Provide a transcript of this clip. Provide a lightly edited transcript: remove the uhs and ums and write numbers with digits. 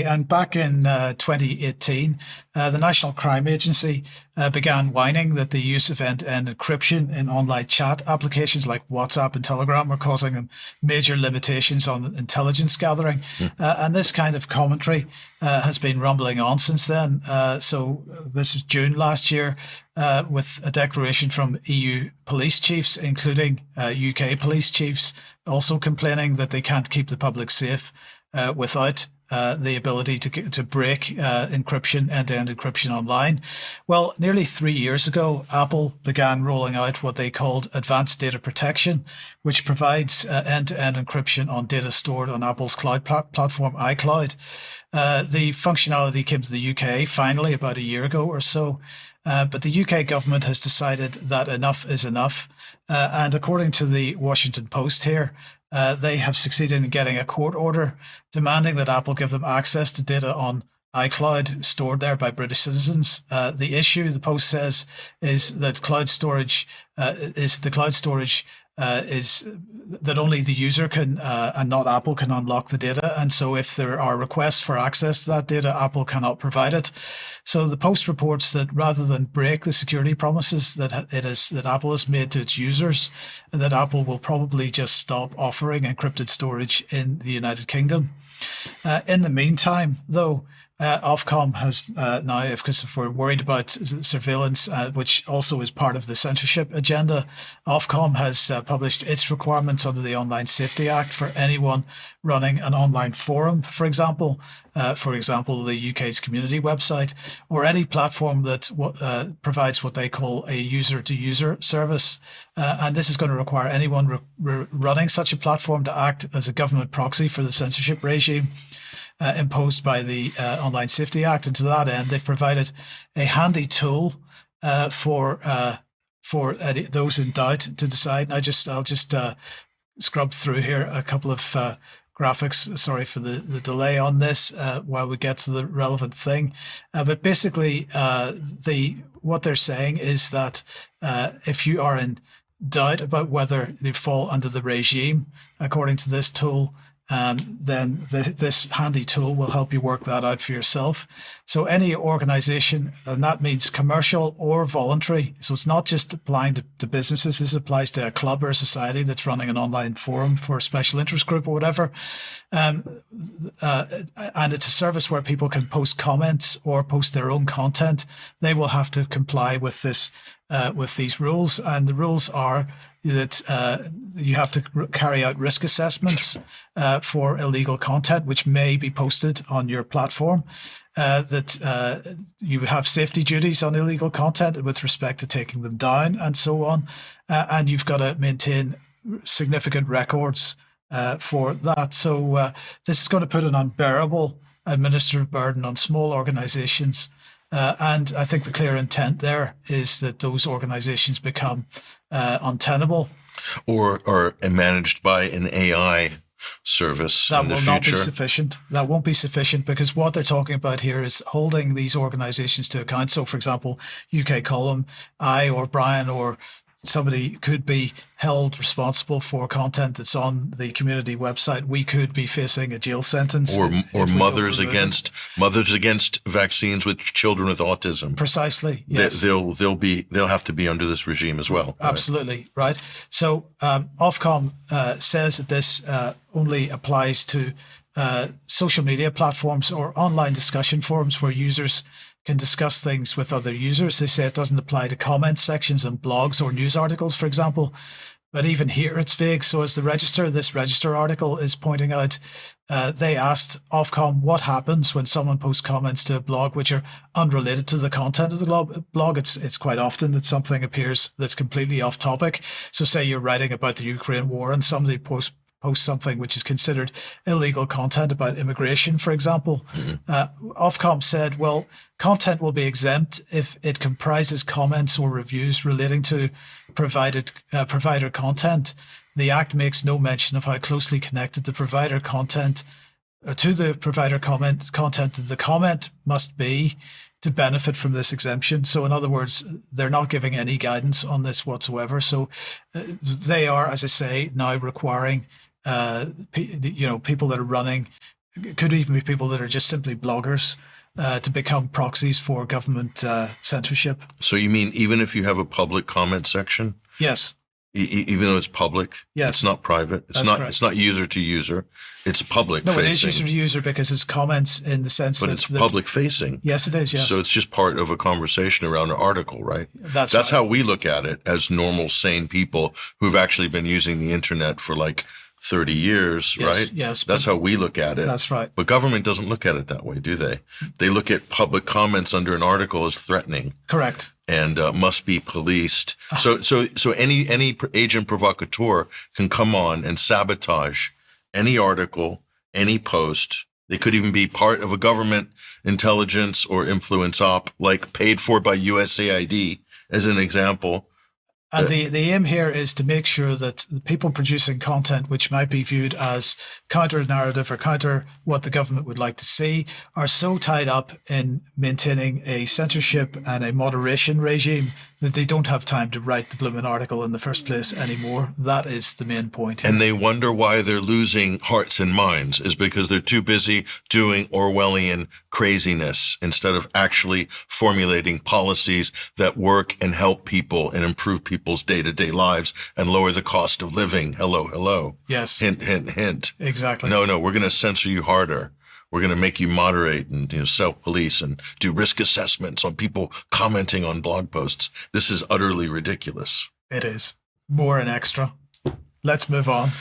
Okay, and back in 2018, the National Crime Agency began whining that the use of end-to-end encryption in online chat applications like WhatsApp and Telegram were causing them major limitations on intelligence gathering. And this kind of commentary has been rumbling on since then. So this was June last year, with a declaration from EU police chiefs, including UK police chiefs, also complaining that they can't keep the public safe without the ability to break encryption, end-to-end encryption online. Well, nearly 3 years ago, Apple began rolling out what they called advanced data protection, which provides end-to-end encryption on data stored on Apple's cloud platform, iCloud. The functionality came to the UK finally about a year ago or so. But the UK government has decided that enough is enough. And according to the Washington Post here, they have succeeded in getting a court order demanding that Apple give them access to data on iCloud stored there by British citizens. The issue, the Post says, is that cloud storage is that only the user can and not Apple can unlock the data. And so if there are requests for access to that data, Apple cannot provide it. So the Post reports that rather than break the security promises that Apple has made to its users, that Apple will probably just stop offering encrypted storage in the United Kingdom. In the meantime, though, Ofcom has now, because if we're worried about surveillance, which also is part of the censorship agenda, Ofcom has published its requirements under the Online Safety Act for anyone running an online forum, for example, the UK's community website, or any platform that provides what they call a user-to-user service. And this is going to require anyone running such a platform to act as a government proxy for the censorship regime imposed by the Online Safety Act. And to that end, they've provided a handy tool for those in doubt to decide. And I'll just scrub through here a couple of graphics. Sorry for the delay on this while we get to the relevant thing. But basically, what they're saying is that if you are in doubt about whether they fall under the regime, according to this tool, then this handy tool will help you work that out for yourself. So any organization, and that means commercial or voluntary, so it's not just applying to businesses, this applies to a club or a society that's running an online forum for a special interest group or whatever. And it's a service where people can post comments or post their own content. They will have to comply with this, with these rules. And the rules are that you have to carry out risk assessments for illegal content, which may be posted on your platform, that you have safety duties on illegal content with respect to taking them down and so on. And you've got to maintain significant records for that. So this is going to put an unbearable administrative burden on small organizations. And I think the clear intent there is that those organizations become untenable. Or managed by an AI service in the future. That will not be sufficient. That won't be sufficient, because what they're talking about here is holding these organizations to account. So, for example, UK Column, I or Brian or somebody could be held responsible for content that's on the community website. We could be facing a jail sentence. Or mothers against vaccines with children with autism. Precisely. Yes. They'll have to be under this regime as well. Absolutely right. So Ofcom says that this only applies to social media platforms or online discussion forums where users can discuss things with other users. They say it doesn't apply to comment sections on blogs or news articles, for example. But even here, it's vague. So as this Register article is pointing out, they asked Ofcom what happens when someone posts comments to a blog which are unrelated to the content of the blog. It's quite often that something appears that's completely off topic. So say you're writing about the Ukraine war and somebody posts something which is considered illegal content about immigration, for example. Ofcom said, well, content will be exempt if it comprises comments or reviews relating to provider content. The Act makes no mention of how closely connected the provider content to the provider content that the comment must be to benefit from this exemption. So in other words, they're not giving any guidance on this whatsoever. So they are, as I say, now requiring people that are running It could even be people that are just simply bloggers to become proxies for government censorship. So you mean even if you have a public comment section, Yes. even though it's public, Yes. it's not private. It's That's not. correct. It's not user to user. It's public No, facing. it is user to user because it's comments in the sense But that it's public facing. Yes, it is. Yes. So it's just part of a conversation around an article, right? That's That's right. how we look at it as normal, sane people who've actually been using the internet for like 30 years, Yes, right? yes, That's how we look at it. That's right. But government doesn't look at it that way, do they? They look at public comments under an article as threatening Correct. and must be policed. So any agent provocateur can come on and sabotage any article, any post. They could even be part of a government intelligence or influence op, like paid for by USAID, as an example. And the aim here is to make sure that the people producing content which might be viewed as counter-narrative or counter what the government would like to see are so tied up in maintaining a censorship and a moderation regime that they don't have time to write the blooming article in the first place anymore. That is the main point here. And they wonder why they're losing hearts and minds is because they're too busy doing Orwellian craziness instead of actually formulating policies that work and help people and improve people's day-to-day lives and lower the cost of living. Hello, hello. Yes. Hint, hint, hint. Exactly. No, we're going to censor you harder. We're going to make you moderate and self-police and do risk assessments on people commenting on blog posts. This is utterly ridiculous. It is. More and extra. Let's move on.